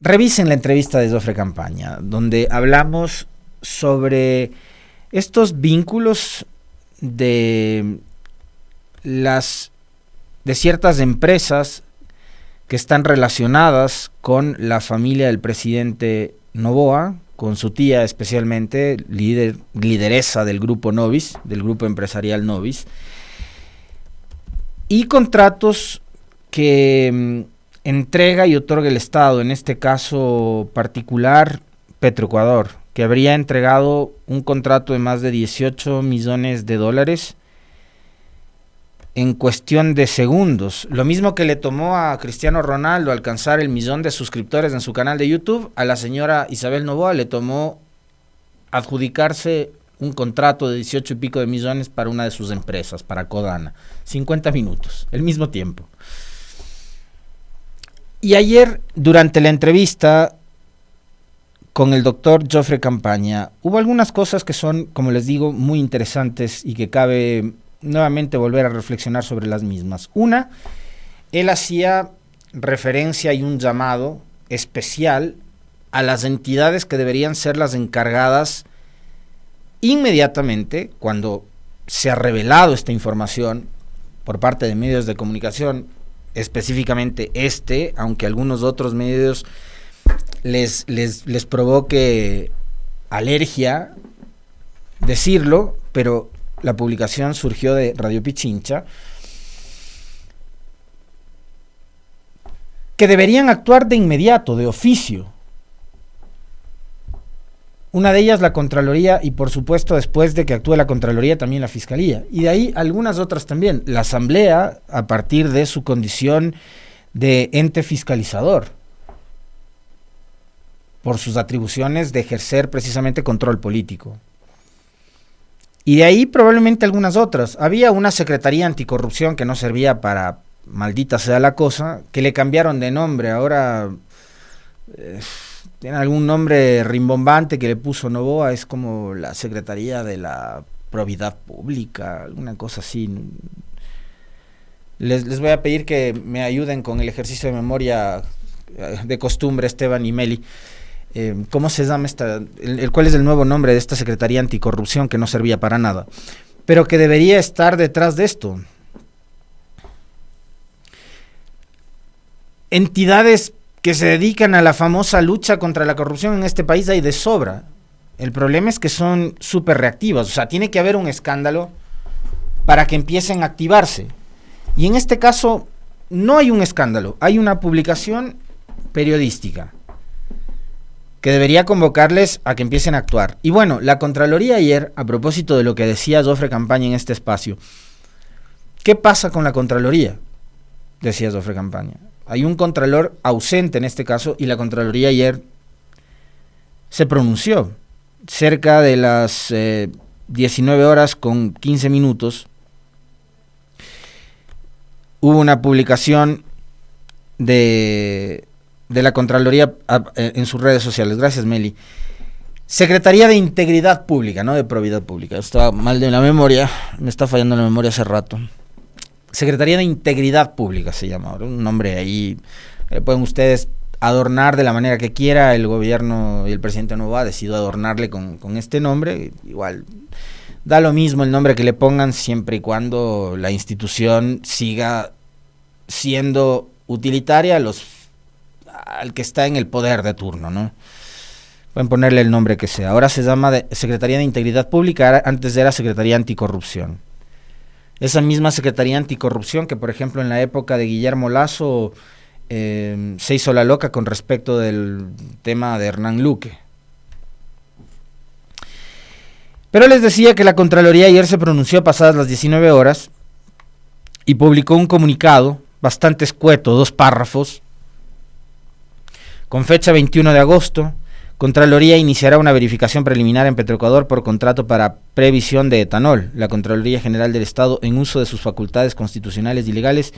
revisen la entrevista de Jofre Campaña, donde hablamos sobre estos vínculos de ciertas empresas que están relacionadas con la familia del presidente Noboa, con su tía especialmente, lideresa del grupo Novis, del grupo empresarial Novis, y contratos que entrega y otorga el Estado, en este caso particular Petroecuador, que habría entregado un contrato de más de 18 millones de dólares en cuestión de segundos. Lo mismo que le tomó a Cristiano Ronaldo alcanzar el 1.000.000 de suscriptores en su canal de YouTube, a la señora Isabel Noboa le tomó adjudicarse un contrato de 18 y pico de millones para una de sus empresas, para Codana. 50 minutos, el mismo tiempo. Y ayer, durante la entrevista con el doctor Jofre Campaña, hubo algunas cosas que son, como les digo, muy interesantes y que cabe nuevamente volver a reflexionar sobre las mismas. Una, él hacía referencia y un llamado especial a las entidades que deberían ser las encargadas inmediatamente, cuando se ha revelado esta información por parte de medios de comunicación, específicamente aunque algunos otros medios les provoque alergia decirlo, pero la publicación surgió de Radio Pichincha, que deberían actuar de inmediato, de oficio. Una de ellas la Contraloría y por supuesto después de que actúe la Contraloría también la Fiscalía. Y de ahí algunas otras también. La Asamblea a partir de su condición de ente fiscalizador, por sus atribuciones de ejercer precisamente control político. Y de ahí probablemente algunas otras. Había una Secretaría Anticorrupción que no servía para maldita sea la cosa, que le cambiaron de nombre. Ahora tiene algún nombre rimbombante que le puso Noboa, es como la Secretaría de la Probidad Pública, alguna cosa así. Les voy a pedir que me ayuden con el ejercicio de memoria de costumbre, Esteban y Meli. ¿Cómo se llama cuál es el nuevo nombre de esta Secretaría Anticorrupción que no servía para nada, pero que debería estar detrás de esto? Entidades que se dedican a la famosa lucha contra la corrupción en este país hay de sobra. El problema es que son súper reactivas, o sea, tiene que haber un escándalo para que empiecen a activarse. Y en este caso no hay un escándalo, hay una publicación periodística que debería convocarles a que empiecen a actuar. Y bueno, la Contraloría ayer, a propósito de lo que decía Jofre Campaña en este espacio, ¿qué pasa con la Contraloría? Decía Jofre Campaña. Hay un contralor ausente en este caso y la Contraloría ayer se pronunció. Cerca de las 19 horas con 15 minutos hubo una publicación de la Contraloría en sus redes sociales. Gracias, Meli. Secretaría de Integridad Pública, no de Probidad Pública. Estaba mal de la memoria, me está fallando la memoria hace rato. Secretaría de Integridad Pública se llama ahora, un nombre ahí. Pueden ustedes adornar de la manera que quiera. El gobierno y el presidente Noboa decidió adornarle con este nombre. Igual da lo mismo el nombre que le pongan siempre y cuando la institución siga siendo utilitaria al que está en el poder de turno, ¿no? Pueden ponerle el nombre que sea. Ahora se llama Secretaría de Integridad Pública, antes era Secretaría Anticorrupción. Esa misma Secretaría Anticorrupción que, por ejemplo, en la época de Guillermo Lasso se hizo la loca con respecto del tema de Hernán Luque. Pero les decía que la Contraloría ayer se pronunció pasadas las 19 horas y publicó un comunicado bastante escueto, 2 párrafos, con fecha 21 de agosto, Contraloría iniciará una verificación preliminar en Petroecuador por contrato para previsión de etanol. La Contraloría General del Estado, en uso de sus facultades constitucionales y legales,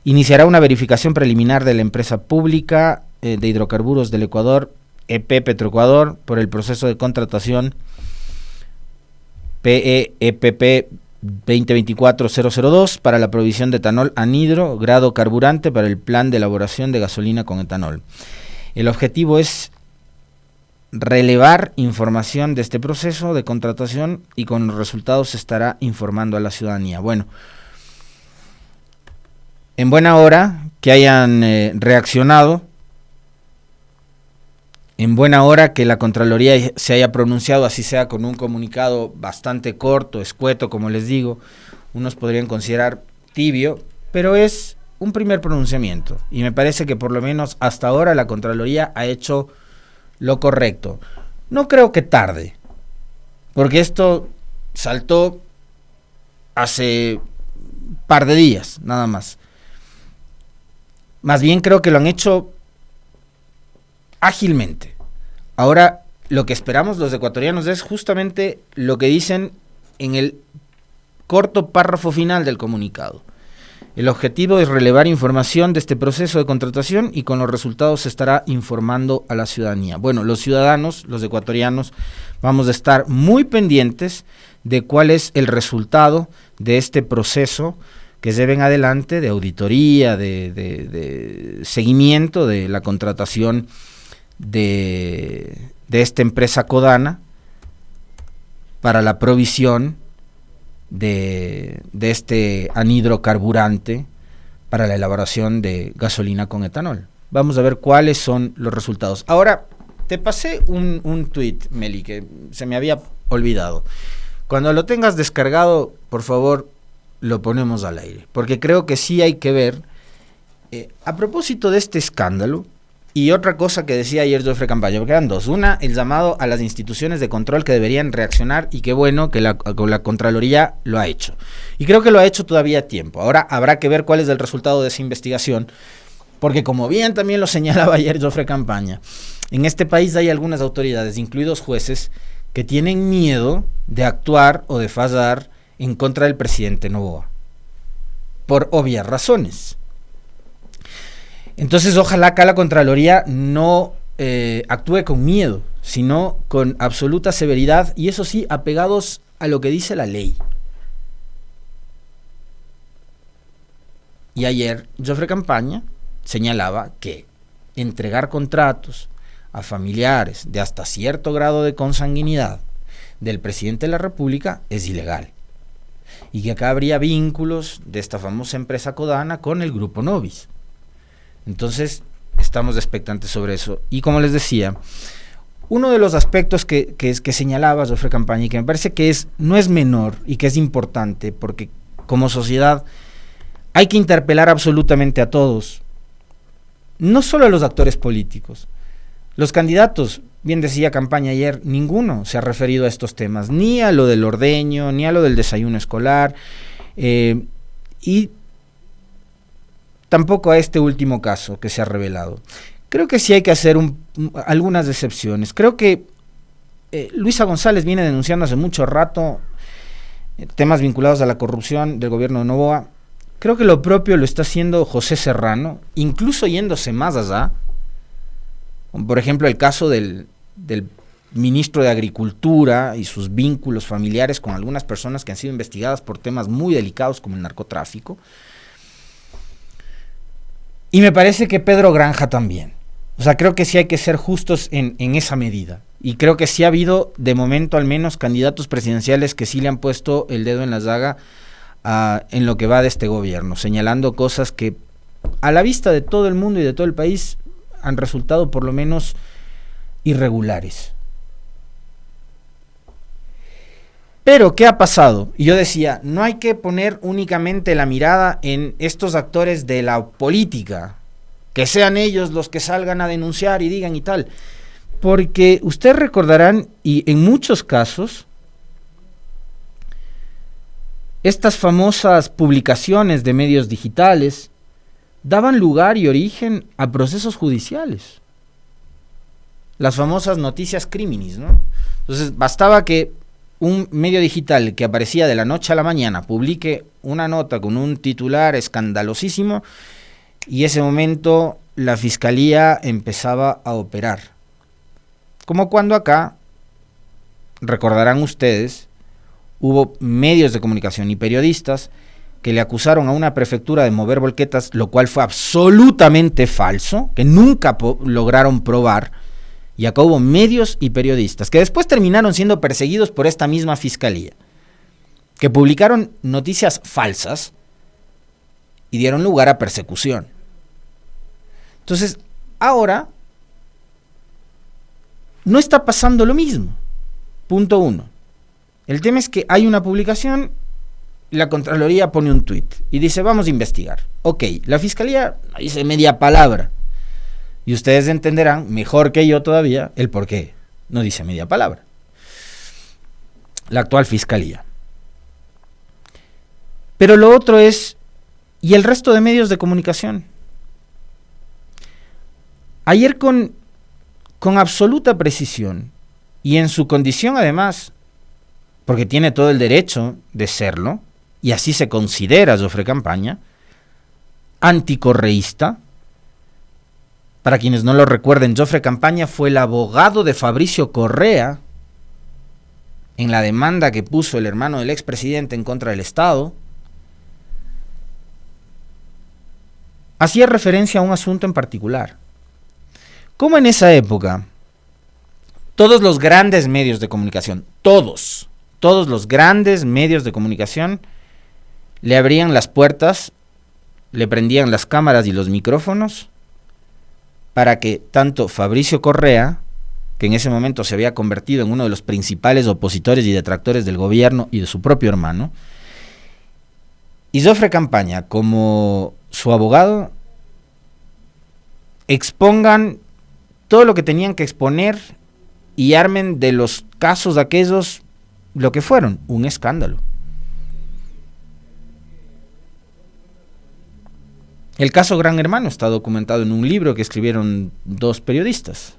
iniciará una verificación preliminar de la empresa pública de hidrocarburos del Ecuador, EP Petroecuador, por el proceso de contratación PEPP 2024-002 para la provisión de etanol anhidro, grado carburante para el plan de elaboración de gasolina con etanol. El objetivo es relevar información de este proceso de contratación y con los resultados se estará informando a la ciudadanía. Bueno, en buena hora que hayan reaccionado, en buena hora que la Contraloría se haya pronunciado, así sea con un comunicado bastante corto, escueto, como les digo, unos podrían considerar tibio, pero es un primer pronunciamiento y me parece que por lo menos hasta ahora la Contraloría ha hecho lo correcto. No creo que tarde, porque esto saltó hace un par de días, nada más. Más bien creo que lo han hecho ágilmente. Ahora, lo que esperamos los ecuatorianos es justamente lo que dicen en el corto párrafo final del comunicado. El objetivo es relevar información de este proceso de contratación y con los resultados se estará informando a la ciudadanía. Bueno, los ciudadanos, los ecuatorianos, vamos a estar muy pendientes de cuál es el resultado de este proceso que se ven adelante de auditoría, de seguimiento de la contratación de esta empresa Codana para la provisión de este anhidrocarburante para la elaboración de gasolina con etanol. Vamos a ver cuáles son los resultados. Ahora, te pasé un tuit, Meli, que se me había olvidado. Cuando lo tengas descargado, por favor, lo ponemos al aire, porque creo que sí hay que ver, a propósito de este escándalo, y otra cosa que decía ayer Jofre Campaña, porque eran dos. Una, el llamado a las instituciones de control que deberían reaccionar y qué bueno que la Contraloría lo ha hecho. Y creo que lo ha hecho todavía a tiempo. Ahora habrá que ver cuál es el resultado de esa investigación, porque como bien también lo señalaba ayer Jofre Campaña, en este país hay algunas autoridades, incluidos jueces, que tienen miedo de actuar o de fallar en contra del presidente Noboa, por obvias razones. Entonces ojalá acá la Contraloría no actúe con miedo, sino con absoluta severidad y eso sí, apegados a lo que dice la ley. Y ayer Jofre Campaña señalaba que entregar contratos a familiares de hasta cierto grado de consanguinidad del presidente de la República es ilegal. Y que acá habría vínculos de esta famosa empresa Codana con el grupo Novis. Entonces, estamos expectantes sobre eso. Y como les decía, uno de los aspectos que señalaba Jofre Campaña y que me parece que no es menor y que es importante, porque como sociedad hay que interpelar absolutamente a todos, no solo a los actores políticos. Los candidatos, bien decía Campaña ayer, ninguno se ha referido a estos temas, ni a lo del ordeño, ni a lo del desayuno escolar, y tampoco a este último caso que se ha revelado. Creo que sí hay que hacer algunas excepciones. Creo que Luisa González viene denunciando hace mucho rato temas vinculados a la corrupción del gobierno de Noboa. Creo que lo propio lo está haciendo José Serrano, incluso yéndose más allá. Por ejemplo, el caso del ministro de Agricultura y sus vínculos familiares con algunas personas que han sido investigadas por temas muy delicados como el narcotráfico. Y me parece que Pedro Granja también. O sea, creo que sí hay que ser justos en esa medida. Y creo que sí ha habido, de momento al menos, candidatos presidenciales que sí le han puesto el dedo en la llaga en lo que va de este gobierno, señalando cosas que a la vista de todo el mundo y de todo el país han resultado por lo menos irregulares. Pero, ¿qué ha pasado? Y yo decía, no hay que poner únicamente la mirada en estos actores de la política, que sean ellos los que salgan a denunciar y digan y tal, porque ustedes recordarán, y en muchos casos, estas famosas publicaciones de medios digitales daban lugar y origen a procesos judiciales. Las famosas noticias criminis, ¿no? Entonces, bastaba que un medio digital que aparecía de la noche a la mañana publique una nota con un titular escandalosísimo y ese momento la fiscalía empezaba a operar. Como cuando acá, recordarán ustedes, hubo medios de comunicación y periodistas que le acusaron a una prefectura de mover volquetas, lo cual fue absolutamente falso, que nunca lograron probar, y acá hubo medios y periodistas que después terminaron siendo perseguidos por esta misma fiscalía, que publicaron noticias falsas y dieron lugar a persecución. Entonces, ahora no está pasando lo mismo. Punto 1. El tema es que hay una publicación, la Contraloría pone un tuit y dice, vamos a investigar. Ok, la Fiscalía dice media palabra. Y ustedes entenderán, mejor que yo todavía, el por qué no dice media palabra. La actual Fiscalía. Pero lo otro es, ¿y el resto de medios de comunicación? Ayer con absoluta precisión, y en su condición además, porque tiene todo el derecho de serlo, y así se considera Jofre Campaña, anticorreísta. Para quienes no lo recuerden, Jofre Campaña fue el abogado de Fabricio Correa en la demanda que puso el hermano del expresidente en contra del Estado. Hacía referencia a un asunto en particular. Como en esa época, todos los grandes medios de comunicación, todos los grandes medios de comunicación le abrían las puertas, le prendían las cámaras y los micrófonos para que tanto Fabricio Correa, que en ese momento se había convertido en uno de los principales opositores y detractores del gobierno y de su propio hermano, y Jofre Campaña, como su abogado, expongan todo lo que tenían que exponer y armen de los casos aquellos lo que fueron, un escándalo. El caso Gran Hermano está documentado en un libro que escribieron 2 periodistas.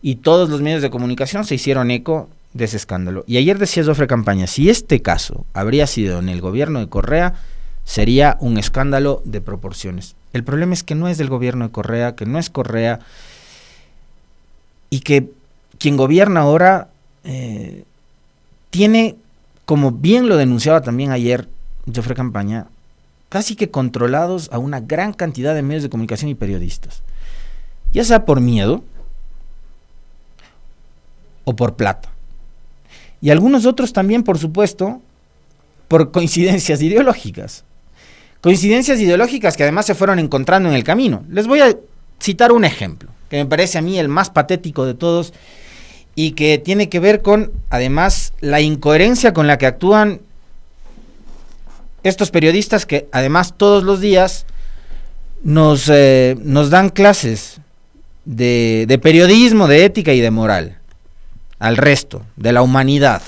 Y todos los medios de comunicación se hicieron eco de ese escándalo. Y ayer decía Jofre Campaña, si este caso habría sido en el gobierno de Correa, sería un escándalo de proporciones. El problema es que no es del gobierno de Correa, que no es Correa, y que quien gobierna ahora tiene, como bien lo denunciaba también ayer Jofre Campaña, casi que controlados a una gran cantidad de medios de comunicación y periodistas. Ya sea por miedo o por plata. Y algunos otros también, por supuesto, por coincidencias ideológicas. Coincidencias ideológicas que además se fueron encontrando en el camino. Les voy a citar un ejemplo, que me parece a mí el más patético de todos y que tiene que ver con, además, la incoherencia con la que actúan estos periodistas que, además, todos los días nos dan clases de periodismo, de ética y de moral al resto de la humanidad,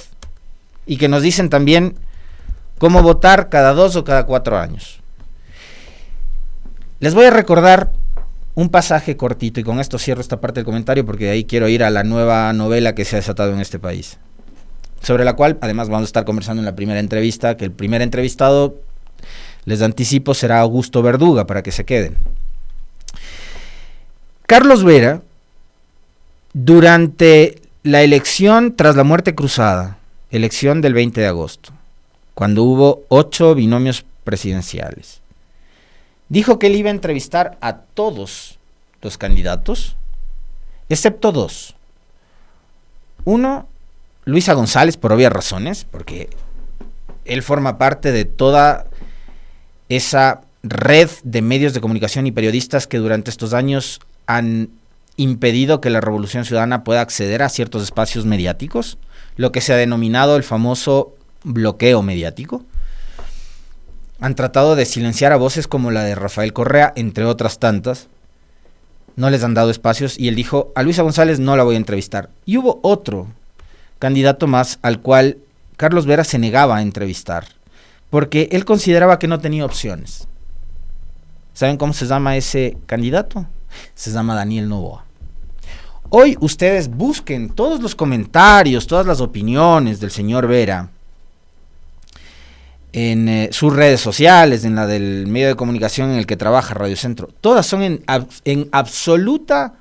y que nos dicen también cómo votar cada 2 o cada 4 años. Les voy a recordar un pasaje cortito, y con esto cierro esta parte del comentario porque de ahí quiero ir a la nueva novela que se ha desatado en este país, sobre la cual además vamos a estar conversando en la primera entrevista, que el primer entrevistado, les anticipo, será Augusto Verduga, para que se queden. Carlos Vera, durante la elección tras la muerte cruzada, elección del 20 de agosto, cuando hubo 8 binomios presidenciales, dijo que él iba a entrevistar a todos los candidatos, excepto 2. Uno, Luisa González, por obvias razones, porque él forma parte de toda esa red de medios de comunicación y periodistas que durante estos años han impedido que la Revolución Ciudadana pueda acceder a ciertos espacios mediáticos, lo que se ha denominado el famoso bloqueo mediático. Han tratado de silenciar a voces como la de Rafael Correa, entre otras tantas. No les han dado espacios y él dijo, a Luisa González no la voy a entrevistar. Y hubo otro candidato más al cual Carlos Vera se negaba a entrevistar, porque él consideraba que no tenía opciones. ¿Saben cómo se llama ese candidato? Se llama Daniel Noboa. Hoy ustedes busquen todos los comentarios, todas las opiniones del señor Vera en sus redes sociales, en la del medio de comunicación en el que trabaja, Radio Centro. Todas son en absoluta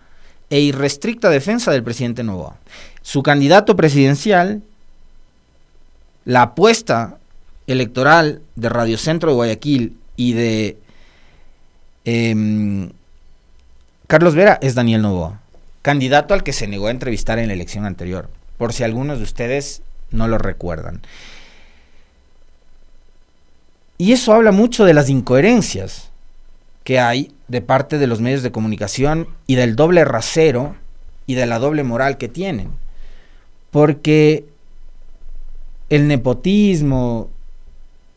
e irrestricta defensa del presidente Noboa. Su candidato presidencial, la apuesta electoral de Radio Centro de Guayaquil y de Carlos Vera es Daniel Noboa, candidato al que se negó a entrevistar en la elección anterior, por si algunos de ustedes no lo recuerdan. Y eso habla mucho de las incoherencias que hay de parte de los medios de comunicación y del doble rasero y de la doble moral que tienen. Porque el nepotismo,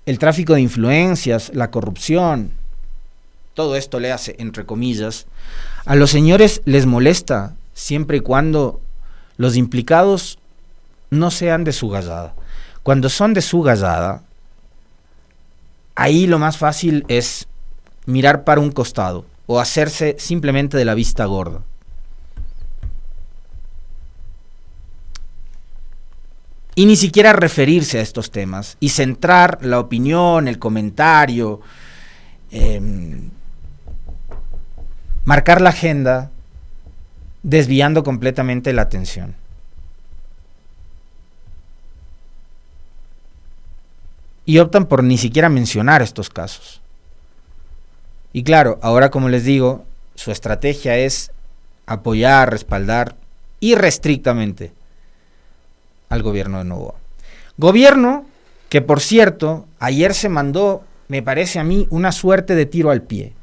el tráfico de influencias, la corrupción, todo esto le hace, entre comillas, a los señores les molesta siempre y cuando los implicados no sean de su gallada. Cuando son de su gallada, ahí lo más fácil es mirar para un costado o hacerse simplemente de la vista gorda. Y ni siquiera referirse a estos temas y centrar la opinión, el comentario, marcar la agenda, desviando completamente la atención. Y optan por ni siquiera mencionar estos casos. Y claro, ahora como les digo, su estrategia es apoyar, respaldar irrestrictamente al gobierno de Noboa. Gobierno que, por cierto, ayer se mandó, me parece a mí, una suerte de tiro al pie.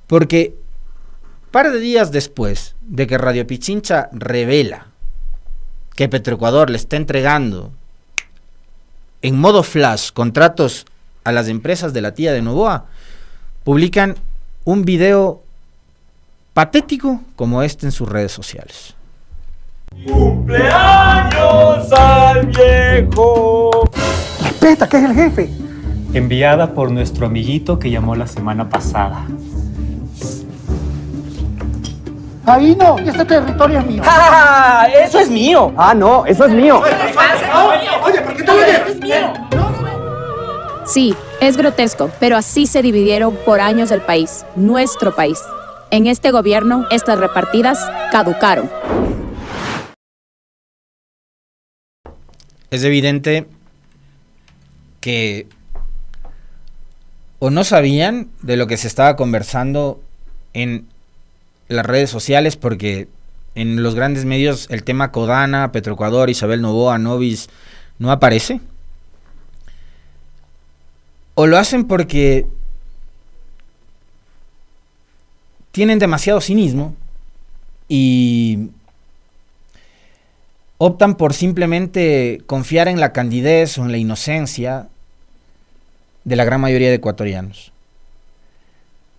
Porque un par de días después de que Radio Pichincha revela que Petroecuador le está entregando en modo flash contratos a las empresas de la tía de Noboa, publican un video patético como este en sus redes sociales. ¡Cumpleaños al viejo! Respeta, que es el jefe. Enviada por nuestro amiguito que llamó la semana pasada. Ahí no, y este territorio es mío. ¡Ah! ¡Eso es mío! Ah, no, eso es mío. Oye, ¿por qué te oyes? ¡Es mío! Sí, es grotesco, pero así se dividieron por años el país, nuestro país. En este gobierno, estas repartidas caducaron. Es evidente que o no sabían de lo que se estaba conversando en las redes sociales, porque en los grandes medios el tema Codana, Petroecuador, Isabel Noboa, Novis no aparece. O lo hacen porque tienen demasiado cinismo y optan por simplemente confiar en la candidez o en la inocencia de la gran mayoría de ecuatorianos.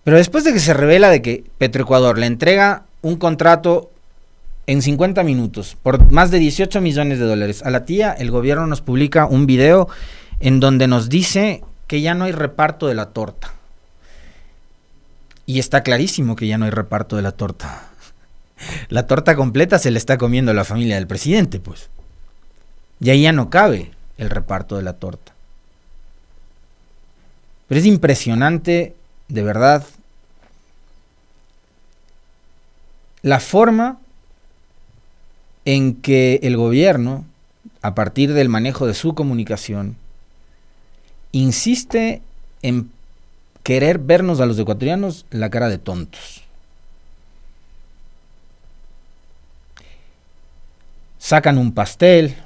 Pero después de que se revela de que Petroecuador le entrega un contrato en 50 minutos por más de 18 millones de dólares a la tía, el gobierno nos publica un video en donde nos dice que ya no hay reparto de la torta. Y está clarísimo que ya no hay reparto de la torta. La torta completa se le está comiendo a la familia del presidente, pues. Y ahí ya no cabe el reparto de la torta. Pero es impresionante, de verdad, la forma en que el gobierno, a partir del manejo de su comunicación, insiste en querer vernos a los ecuatorianos la cara de tontos. Sacan un pastel,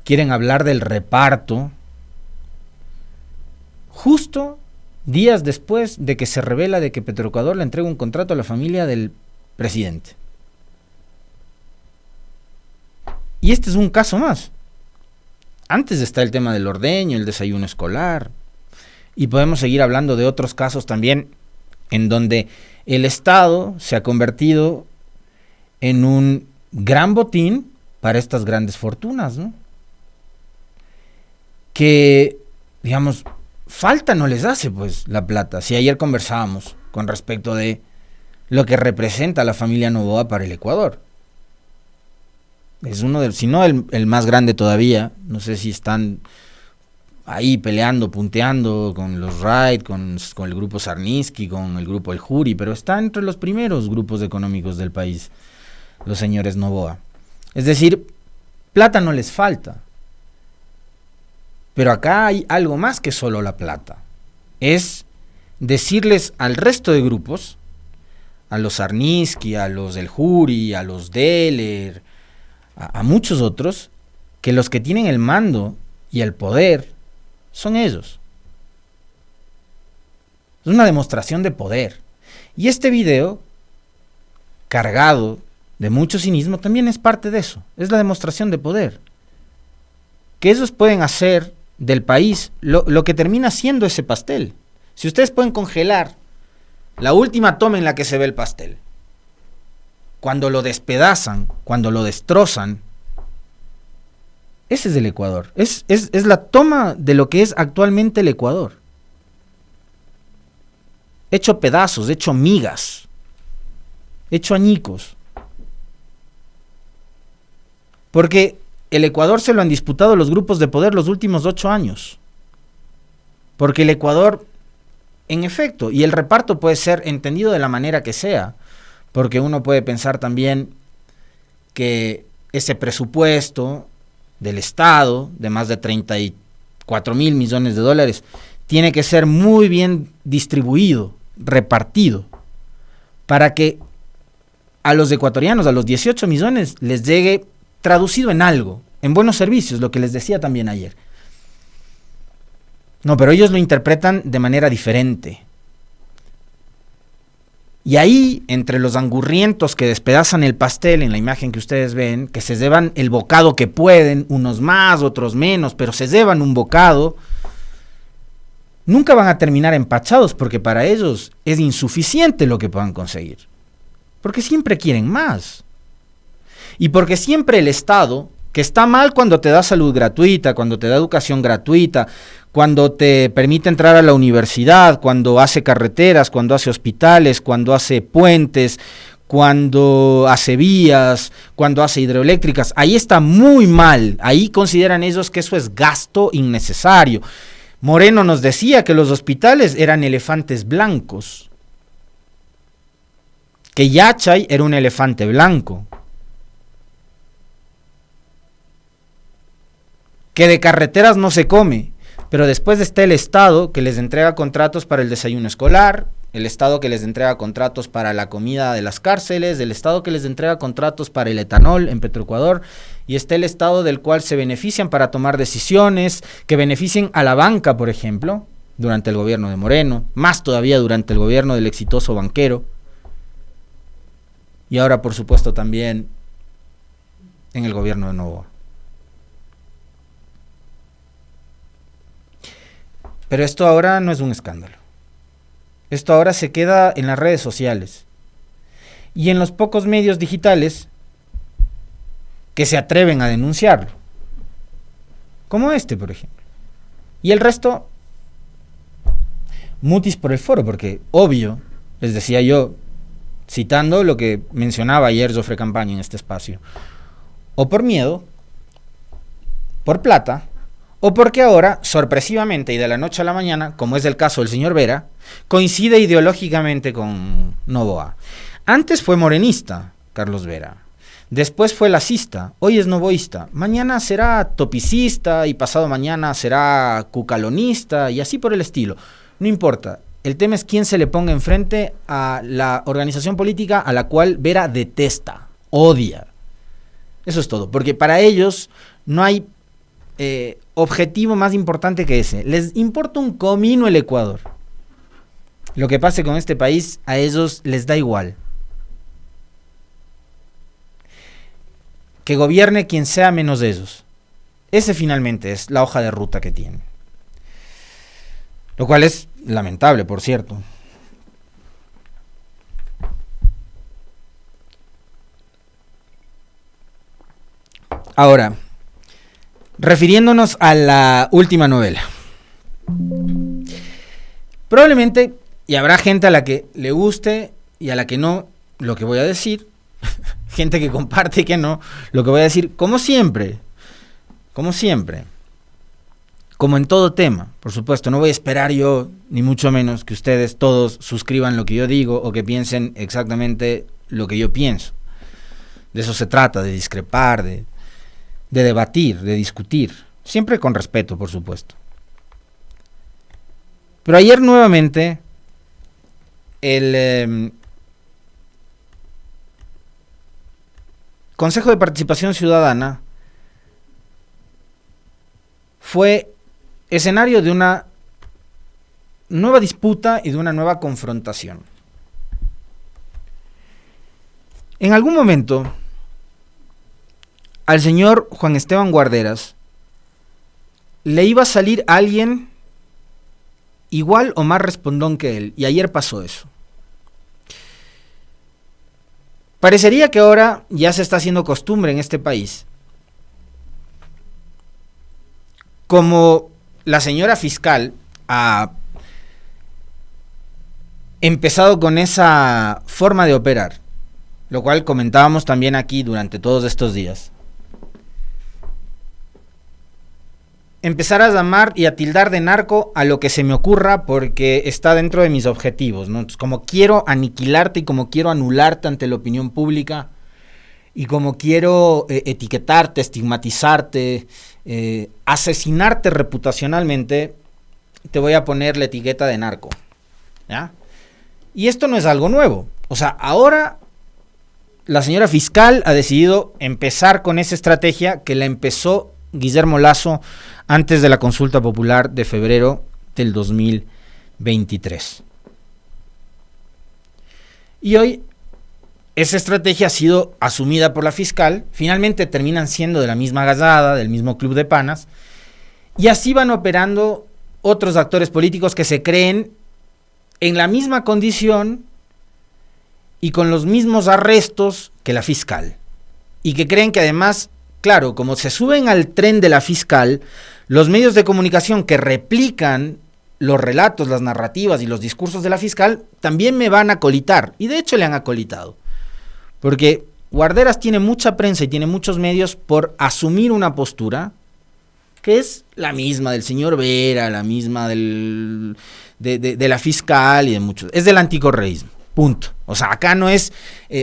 quieren hablar del reparto, justo días después de que se revela de que Petroecuador le entrega un contrato a la familia del presidente. Y este es un caso más. Antes está el tema del ordeño, el desayuno escolar, y podemos seguir hablando de otros casos también en donde el Estado se ha convertido en un gran botín para estas grandes fortunas, ¿no? Que, digamos, falta no les hace, pues, la plata. Si ayer conversábamos con respecto de lo que representa la familia Noboa para el Ecuador. Es uno de, si no el más grande todavía, no sé si están ahí peleando, punteando con los Wright, con el grupo Sarnitsky, con el grupo El Juri, pero está entre los primeros grupos económicos del país, los señores Noboa. Es decir, plata no les falta. Pero acá hay algo más que solo la plata. Es decirles al resto de grupos, a los Arniski, a los del Juri, a los Deller, a muchos otros, que los que tienen el mando y el poder son ellos. Es una demostración de poder. Y este video, cargado de mucho cinismo, también es parte de eso. Es la demostración de poder. Que ellos pueden hacer del país lo que termina siendo ese pastel. Si ustedes pueden congelar la última toma en la que se ve el pastel, cuando lo despedazan, cuando lo destrozan, ese es el Ecuador. Es la toma de lo que es actualmente el Ecuador. Hecho pedazos, hecho migas, hecho añicos. Porque el Ecuador se lo han disputado los grupos de poder los últimos 8 años. Porque el Ecuador, en efecto, y el reparto puede ser entendido de la manera que sea, porque uno puede pensar también que ese presupuesto del Estado, de más de 34.000 millones de dólares, tiene que ser muy bien distribuido, repartido, para que a los ecuatorianos, a los 18 millones, les llegue traducido en algo, en buenos servicios, lo que les decía también ayer. No, pero ellos lo interpretan de manera diferente. Y ahí, entre los angurrientos que despedazan el pastel, en la imagen que ustedes ven, que se llevan el bocado que pueden, unos más, otros menos, pero se llevan un bocado, nunca van a terminar empachados, porque para ellos es insuficiente lo que puedan conseguir. Porque siempre quieren más. Y porque siempre el Estado, que está mal cuando te da salud gratuita, cuando te da educación gratuita, cuando te permite entrar a la universidad, cuando hace carreteras, cuando hace hospitales, cuando hace puentes, cuando hace vías, cuando hace hidroeléctricas, ahí está muy mal. Ahí consideran ellos que eso es gasto innecesario. Moreno nos decía que los hospitales eran elefantes blancos, que Yachay era un elefante blanco, que de carreteras no se come, pero después está el Estado que les entrega contratos para el desayuno escolar, el Estado que les entrega contratos para la comida de las cárceles, el Estado que les entrega contratos para el etanol en Petroecuador, y está el Estado del cual se benefician para tomar decisiones que beneficien a la banca, por ejemplo, durante el gobierno de Moreno, más todavía durante el gobierno del exitoso banquero, y ahora por supuesto también en el gobierno de Noboa. Pero esto ahora no es un escándalo. Esto ahora se queda en las redes sociales y en los pocos medios digitales que se atreven a denunciarlo. Como este, por ejemplo. Y el resto, mutis por el foro, porque obvio, les decía yo, citando lo que mencionaba ayer Jofre Campaña en este espacio, o por miedo, por plata, o porque ahora, sorpresivamente y de la noche a la mañana, como es el caso del señor Vera, coincide ideológicamente con Noboa. Antes fue morenista, Carlos Vera. Después fue lacista, hoy es novoísta. Mañana será topicista y pasado mañana será cucalonista y así por el estilo. No importa. El tema es quién se le ponga enfrente a la organización política a la cual Vera detesta, odia. Eso es todo, porque para ellos no hay objetivo más importante que ese. Les importa un comino el Ecuador. Lo que pase con este país a ellos les da igual. Que gobierne quien sea menos de ellos. Ese finalmente es la hoja de ruta que tienen. Lo cual es lamentable, por cierto. Ahora, refiriéndonos a la última novela. Probablemente, y habrá gente a la que le guste y a la que no, lo que voy a decir, gente que comparte y que no, lo que voy a decir, como siempre, como en todo tema, por supuesto, no voy a esperar yo, ni mucho menos, que ustedes todos suscriban lo que yo digo o que piensen exactamente lo que yo pienso. De eso se trata, de discrepar, de debatir, de discutir. Siempre con respeto, por supuesto. Pero ayer nuevamente el Consejo de Participación Ciudadana fue escenario de una nueva disputa y de una nueva confrontación. En algún momento, al señor Juan Esteban Guarderas le iba a salir alguien igual o más respondón que él, y ayer pasó eso. Parecería que ahora ya se está haciendo costumbre en este país. Como la señora fiscal ha empezado con esa forma de operar, lo cual comentábamos también aquí durante todos estos días. Empezar a llamar y a tildar de narco a lo que se me ocurra porque está dentro de mis objetivos, ¿no? Entonces, como quiero aniquilarte y como quiero anularte ante la opinión pública y como quiero etiquetarte, estigmatizarte, asesinarte reputacionalmente, te voy a poner la etiqueta de narco, ¿ya? Y esto no es algo nuevo. O sea, ahora la señora fiscal ha decidido empezar con esa estrategia que la empezó Guillermo Lasso antes de la consulta popular de febrero del 2023. Y hoy esa estrategia ha sido asumida por la fiscal, finalmente terminan siendo de la misma gallada, del mismo club de panas, y así van operando otros actores políticos que se creen en la misma condición y con los mismos arrestos que la fiscal, y que creen que además, claro, como se suben al tren de la fiscal, los medios de comunicación que replican los relatos, las narrativas y los discursos de la fiscal también me van a acolitar, y de hecho le han acolitado, porque Guarderas tiene mucha prensa y tiene muchos medios por asumir una postura que es la misma del señor Vera, la misma de la fiscal y de muchos, es del anticorreísmo. Punto. O sea, acá no es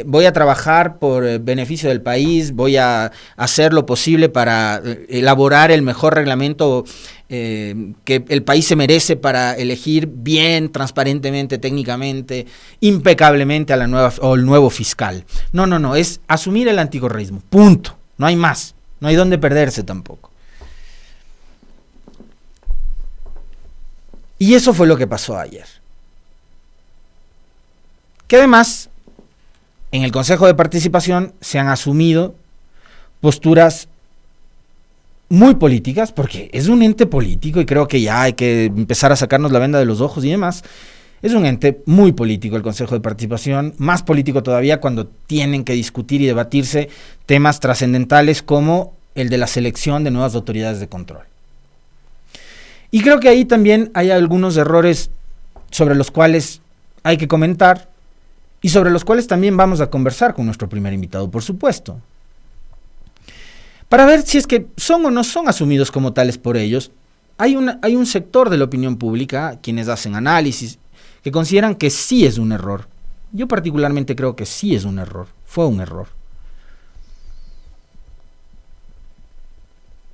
voy a trabajar por beneficio del país, voy a hacer lo posible para elaborar el mejor reglamento que el país se merece para elegir bien, transparentemente, técnicamente, impecablemente a la nueva o el nuevo fiscal. No, es asumir el anticorreísmo. Punto. No hay más. No hay dónde perderse tampoco. Y eso fue lo que pasó ayer. Que además, en el Consejo de Participación se han asumido posturas muy políticas, porque es un ente político y creo que ya hay que empezar a sacarnos la venda de los ojos y demás. Es un ente muy político el Consejo de Participación, más político todavía cuando tienen que discutir y debatirse temas trascendentales como el de la selección de nuevas autoridades de control. Y creo que ahí también hay algunos errores sobre los cuales hay que comentar, y sobre los cuales también vamos a conversar con nuestro primer invitado, por supuesto, para ver si es que son o no son asumidos como tales por ellos. Hay un sector de la opinión pública, quienes hacen análisis, que consideran que sí es un error. Yo particularmente creo que sí es un error, fue un error.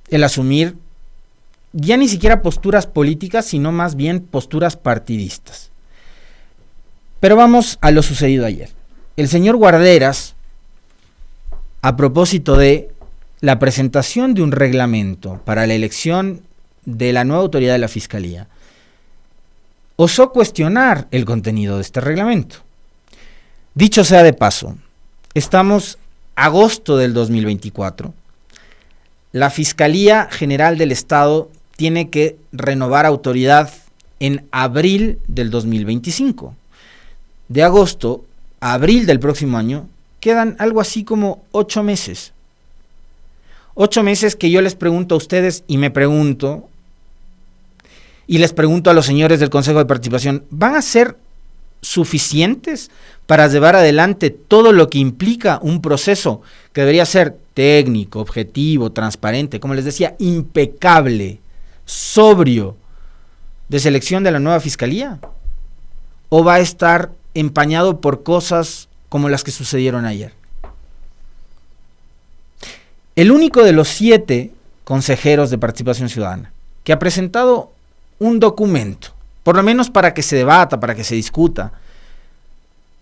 El asumir ya ni siquiera posturas políticas, sino más bien posturas partidistas. Pero vamos a lo sucedido ayer. El señor Guarderas, a propósito de la presentación de un reglamento para la elección de la nueva autoridad de la Fiscalía, osó cuestionar el contenido de este reglamento. Dicho sea de paso, estamos agosto del 2024. La Fiscalía General del Estado tiene que renovar autoridad en abril del 2025. De agosto a abril del próximo año quedan algo así como 8 meses. 8 meses que yo les pregunto a ustedes y me pregunto, y les pregunto a los señores del Consejo de Participación, ¿van a ser suficientes para llevar adelante todo lo que implica un proceso que debería ser técnico, objetivo, transparente, como les decía, impecable, sobrio, de selección de la nueva Fiscalía? ¿O va a estar empañado por cosas como las que sucedieron ayer? El único de los 7 consejeros de Participación Ciudadana, que ha presentado un documento, por lo menos para que se debata, para que se discuta,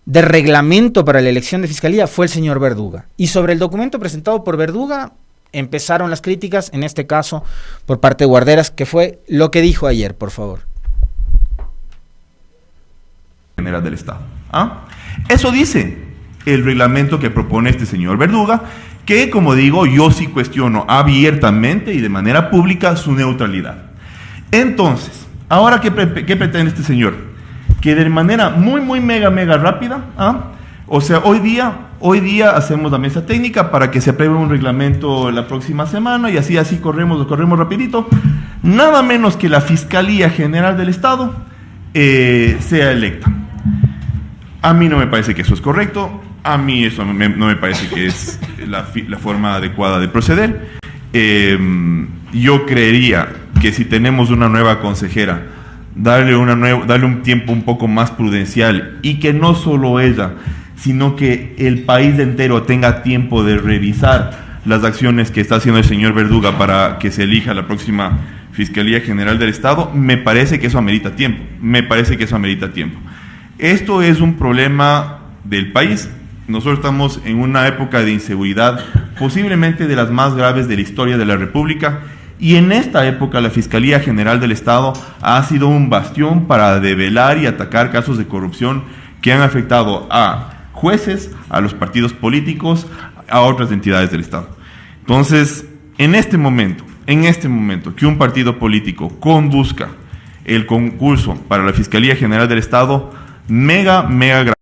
de reglamento para la elección de fiscalía, fue el señor Verduga. Y sobre el documento presentado por Verduga empezaron las críticas, en este caso por parte de Guarderas, que fue lo que dijo ayer, por favor. General del Estado. Eso dice el reglamento que propone este señor Verduga, que, como digo, yo sí cuestiono abiertamente y de manera pública su neutralidad. Entonces, ahora, ¿qué pretende este señor? Que de manera muy mega rápida, o sea, hoy día hacemos la mesa técnica para que se apruebe un reglamento la próxima semana y así corremos rapidito, nada menos que la Fiscalía General del Estado sea electa. A mí no me parece que eso es correcto, a mí eso no me parece que es la forma adecuada de proceder. Yo creería que si tenemos una nueva consejera, darle un tiempo un poco más prudencial y que no solo ella, sino que el país entero tenga tiempo de revisar las acciones que está haciendo el señor Verduga para que se elija la próxima Fiscalía General del Estado, me parece que eso amerita tiempo. Esto es un problema del país. Nosotros estamos en una época de inseguridad, posiblemente de las más graves de la historia de la República, y en esta época la Fiscalía General del Estado ha sido un bastión para develar y atacar casos de corrupción que han afectado a jueces, a los partidos políticos, a otras entidades del Estado. Entonces, en este momento que un partido político conduzca el concurso para la Fiscalía General del Estado, mega grave.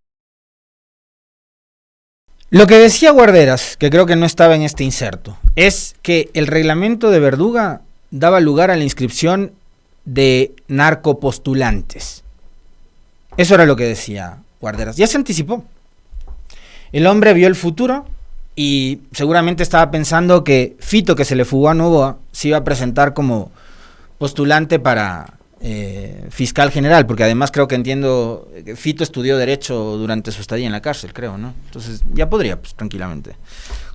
Lo que decía Guarderas, que creo que no estaba en este inserto, es que el reglamento de Verduga daba lugar a la inscripción de narcopostulantes. Eso era lo que decía Guarderas. Ya se anticipó. El hombre vio el futuro y seguramente estaba pensando que Fito, que se le fugó a Novoa, se iba a presentar como postulante para fiscal general, porque además creo que entiendo que Fito estudió Derecho durante su estadía en la cárcel, creo, ¿no? Entonces ya podría, pues, tranquilamente,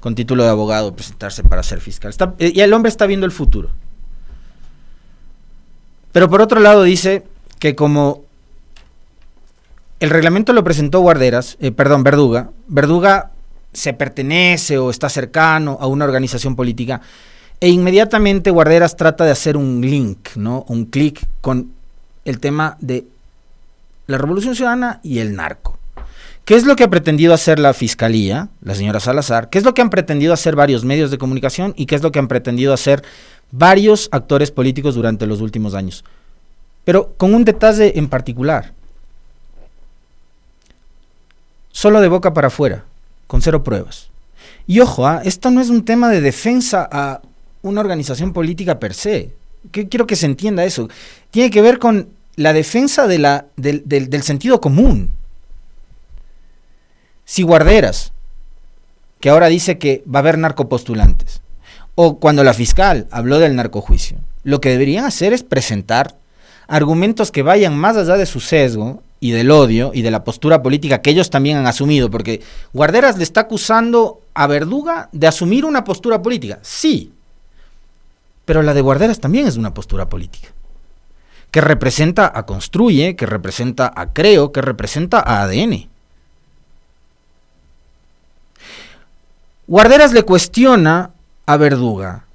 con título de abogado, presentarse para ser fiscal. Y el hombre está viendo el futuro. Pero por otro lado dice que como el reglamento lo presentó Verduga se pertenece o está cercano a una organización política, e inmediatamente Guarderas trata de hacer un link, ¿no? Un clic con el tema de la Revolución Ciudadana y el narco. ¿Qué es lo que ha pretendido hacer la Fiscalía, la señora Salazar? ¿Qué es lo que han pretendido hacer varios medios de comunicación? ¿Y qué es lo que han pretendido hacer varios actores políticos durante los últimos años? Pero con un detalle en particular. Solo de boca para afuera, con cero pruebas. Y ojo, esto no es un tema de defensa a una organización política per se. Quiero que se entienda eso. Tiene que ver con la defensa del sentido común. Si Guarderas, que ahora dice que va a haber narcopostulantes, o cuando la fiscal habló del narcojuicio, lo que deberían hacer es presentar argumentos que vayan más allá de su sesgo y del odio y de la postura política que ellos también han asumido, porque Guarderas le está acusando a Verduga de asumir una postura política. Sí, pero la de Guarderas también es una postura política, que representa a Construye, que representa a Creo, que representa a ADN. Guarderas le cuestiona a Verduga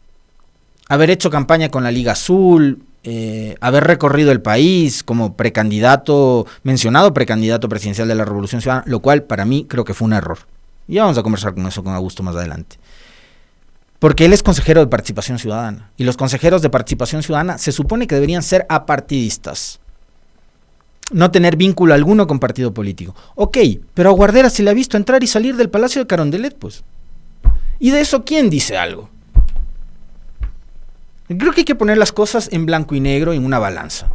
haber hecho campaña con la Liga Azul, haber recorrido el país como mencionado precandidato presidencial de la Revolución Ciudadana, lo cual para mí creo que fue un error. Y vamos a conversar con eso con Augusto más adelante. Porque él es consejero de Participación Ciudadana, y los consejeros de Participación Ciudadana se supone que deberían ser apartidistas, no tener vínculo alguno con partido político. Ok, pero a Guarderas se le ha visto entrar y salir del Palacio de Carondelet, pues. ¿Y de eso quién dice algo? Creo que hay que poner las cosas en blanco y negro en una balanza.